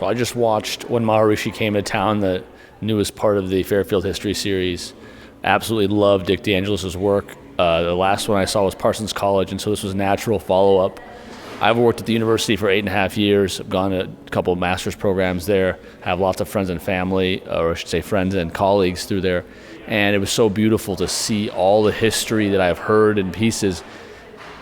So I just watched When Maharishi Came to Town, the newest part of the Fairfield History Series. Absolutely love Dick DeAngelis' work. The last one I saw was Parsons College, and so this was a natural follow-up. I've worked at the university for 8.5 years. I've gone to a couple of master's programs there, have lots of friends and family, or I should say friends and colleagues through there. And it was so beautiful to see all the history that I've heard in pieces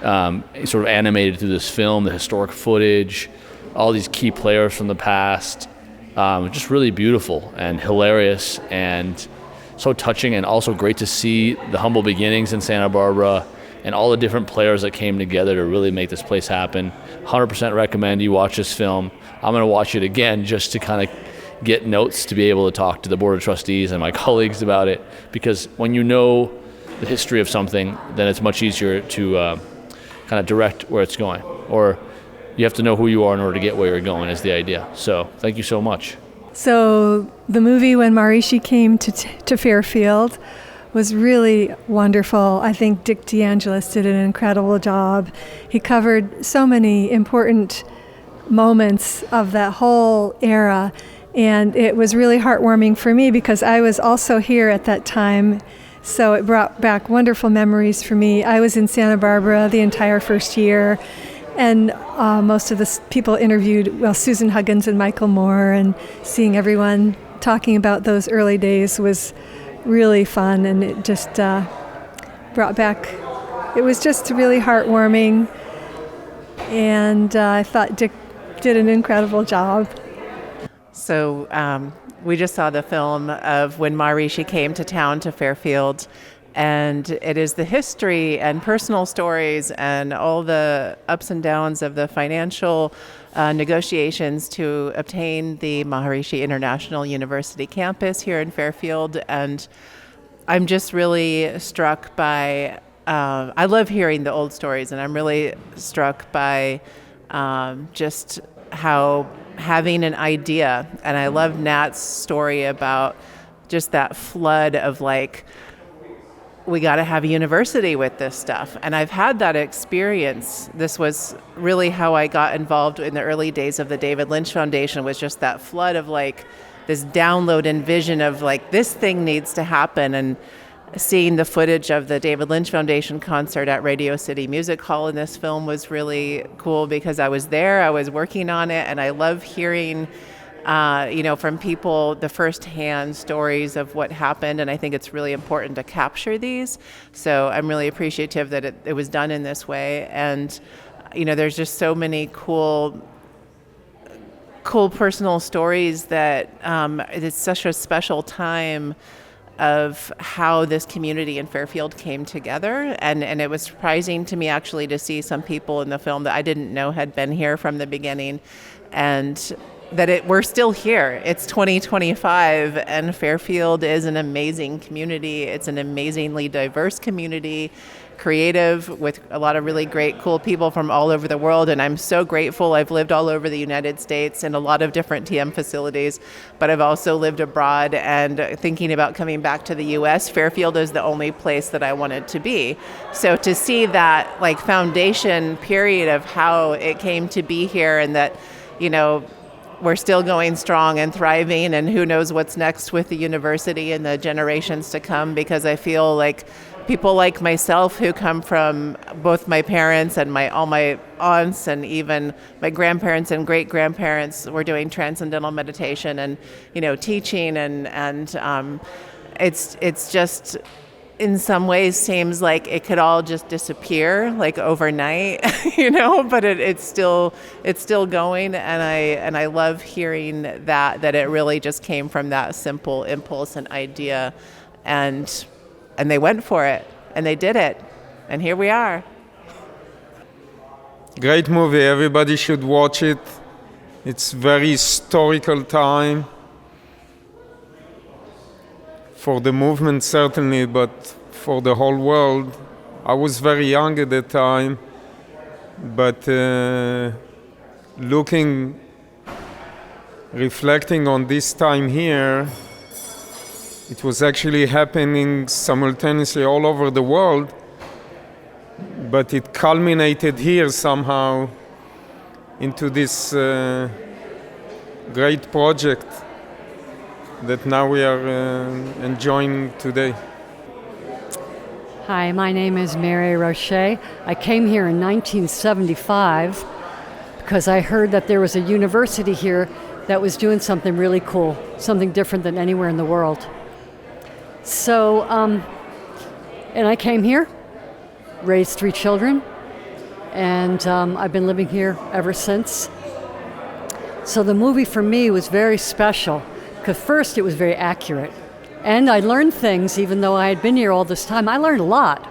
sort of animated through this film, the historic footage, all these key players from the past. Just really beautiful and hilarious and so touching, and also great to see the humble beginnings in Santa Barbara and all the different players that came together to really make this place happen. 100% recommend you watch this film. I'm going to watch it again just to kind of get notes to be able to talk to the Board of Trustees and my colleagues about it, because when you know the history of something, then it's much easier to kind of direct where it's going. Or you have to know who you are in order to get where you're going is the idea. So thank you so much. So the movie When Maharishi Came to Fairfield was really wonderful. I think Dick DeAngelis did an incredible job. He covered so many important moments of that whole era, and it was really heartwarming for me because I was also here at that time, so it brought back wonderful memories for me. I was in Santa Barbara the entire first year, and most of the people interviewed, Susan Huggins and Michael Moore, and seeing everyone talking about those early days was really fun, and it just brought back, it was just really heartwarming, and I thought Dick did an incredible job. So we just saw the film of When Maharishi Came to Town to Fairfield, and it is the history and personal stories and all the ups and downs of the financial negotiations to obtain the Maharishi International University campus here in Fairfield. And I'm just really struck by, I love hearing the old stories, and I'm really struck by just how having an idea, and I love Nat's story about just that flood of like, we got to have a university with this stuff. And I've had that experience. This was really how I got involved in the early days of the David Lynch Foundation, was just that flood of like this download and vision of like, this thing needs to happen. And seeing the footage of the David Lynch Foundation concert at Radio City Music Hall in this film was really cool because I was there, I was working on it, and I love hearing from people, the first-hand stories of what happened, and I think it's really important to capture these. So I'm really appreciative that it was done in this way. And, there's just so many cool personal stories that it's such a special time of how this community in Fairfield came together. And it was surprising to me actually to see some people in the film that I didn't know had been here from the beginning, and that we're still here. It's 2025, and Fairfield is an amazing community. It's an amazingly diverse community, creative, with a lot of really great, cool people from all over the world. And I'm so grateful. I've lived all over the United States in a lot of different TM facilities, but I've also lived abroad, and thinking about coming back to the US, Fairfield is the only place that I wanted to be. So to see that like foundation period of how it came to be here, and that, we're still going strong and thriving, and who knows what's next with the university in the generations to come, because I feel like people like myself who come from both my parents and all my aunts and even my grandparents and great-grandparents were doing transcendental meditation and, teaching, and it's just in some ways seems like it could all just disappear like overnight, but it's still going, and I love hearing that it really just came from that simple impulse and idea, and they went for it, and they did it, and here we are. Great movie, everybody should watch it. It's very historical time. For the movement, certainly, but for the whole world. I was very young at the time, but reflecting on this time here, it was actually happening simultaneously all over the world, but it culminated here somehow into this great project that now we are enjoying today. Hi, my name is Mary Roche. I came here in 1975 because I heard that there was a university here that was doing something really cool, something different than anywhere in the world. So, and I came here, raised 3 children, and I've been living here ever since. So the movie for me was very special, because first it was very accurate. And I learned things, even though I had been here all this time. I learned a lot.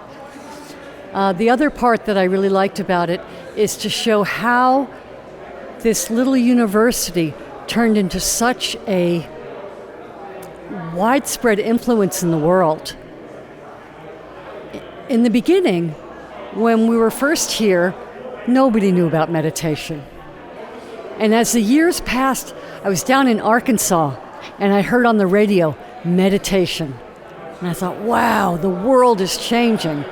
The other part that I really liked about it is to show how this little university turned into such a widespread influence in the world. In the beginning, when we were first here, nobody knew about meditation. And as the years passed, I was down in Arkansas, and I heard on the radio, meditation. And I thought, wow, the world is changing.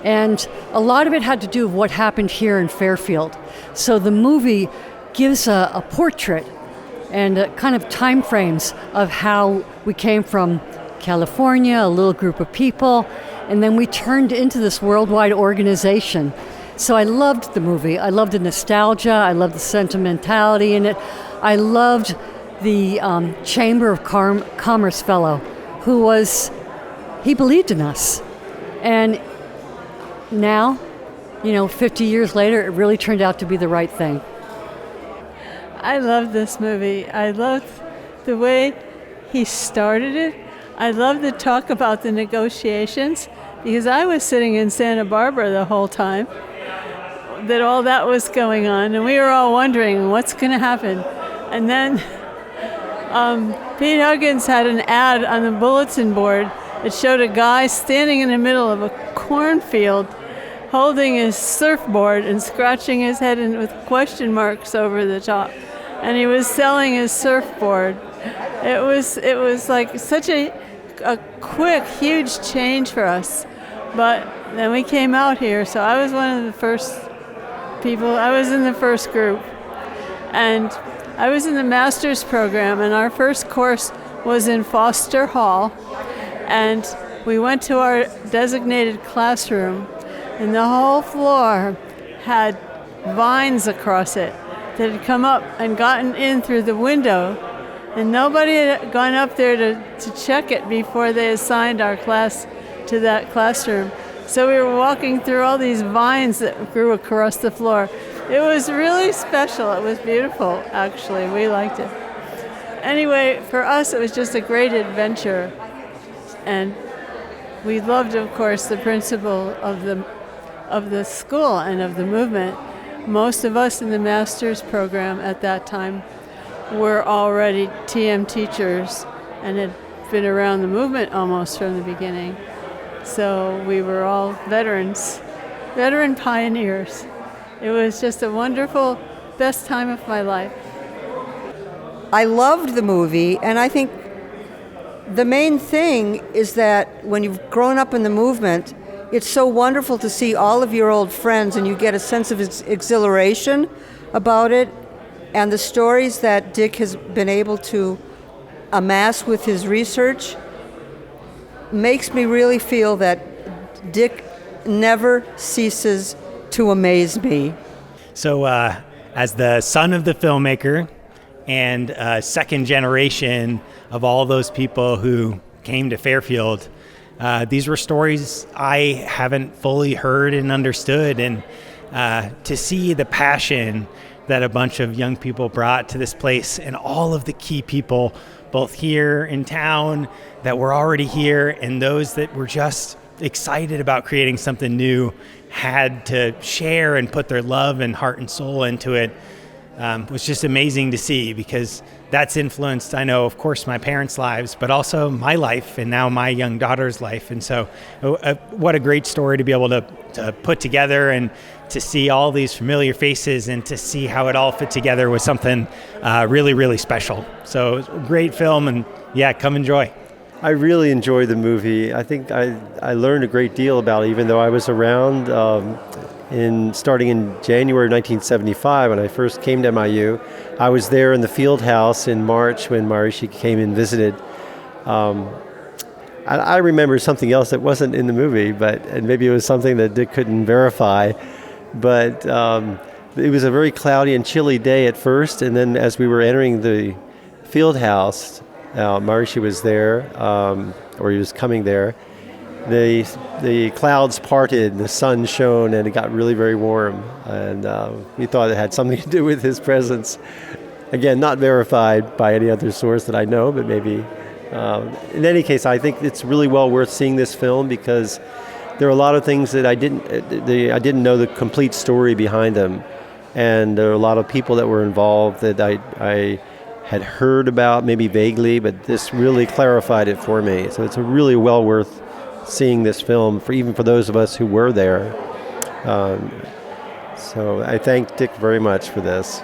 And a lot of it had to do with what happened here in Fairfield. So the movie gives a portrait and kind of time frames of how we came from California, a little group of people, and then we turned into this worldwide organization. So I loved the movie. I loved the nostalgia. I loved the sentimentality in it. I loved the Chamber of Commerce fellow he believed in us. And now, 50 years later, it really turned out to be the right thing. I love this movie. I loved the way he started it. I love the talk about the negotiations, because I was sitting in Santa Barbara the whole time that all that was going on, and we were all wondering what's going to happen. And then Pete Huggins had an ad on the bulletin board that showed a guy standing in the middle of a cornfield holding his surfboard and scratching his head with question marks over the top. And he was selling his surfboard. It was like such a quick, huge change for us. But then we came out here, so I was one of the first people. I was in the first group. And I was in the master's program, and our first course was in Foster Hall. And we went to our designated classroom, and the whole floor had vines across it that had come up and gotten in through the window, and nobody had gone up there to check it before they assigned our class to that classroom. So we were walking through all these vines that grew across the floor. It was really special. It was beautiful, actually. We liked it. Anyway, for us, it was just a great adventure. And we loved, of course, the principle of the school and of the movement. Most of us in the master's program at that time were already TM teachers and had been around the movement almost from the beginning. So we were all veteran pioneers. It was just a wonderful, best time of my life. I loved the movie, and I think the main thing is that when you've grown up in the movement, it's so wonderful to see all of your old friends, and you get a sense of exhilaration about it. And the stories that Dick has been able to amass with his research makes me really feel that Dick never ceases to amaze me. So as the son of the filmmaker and second generation of all those people who came to Fairfield, these were stories I haven't fully heard and understood. And to see the passion that a bunch of young people brought to this place, and all of the key people, both here in town that were already here and those that were just excited about creating something new, had to share and put their love and heart and soul into it, was just amazing to see, because that's influenced, I know, of course, my parents' lives, but also my life and now my young daughter's life. And so what a great story to be able to put together, and to see all these familiar faces and to see how it all fit together was something really, really special. So it was a great film, and yeah, come enjoy. I really enjoyed the movie. I think I learned a great deal about it, even though I was around. starting in January 1975 when I first came to MIU. I was there in the field house in March when Maharishi came and visited. I remember something else that wasn't in the movie, and maybe it was something that Dick couldn't verify, but it was a very cloudy and chilly day at first, and then as we were entering the field house, Maharishi was there, or he was coming there. The clouds parted, the sun shone, and it got really very warm. And we thought it had something to do with his presence. Again, not verified by any other source that I know, but maybe. In any case, I think it's really well worth seeing this film because there are a lot of things that I didn't know the complete story behind them, and there are a lot of people that were involved that I had heard about maybe vaguely, but this really clarified it for me. So it's really well worth seeing this film, even for those of us who were there. So I thank Dick very much for this.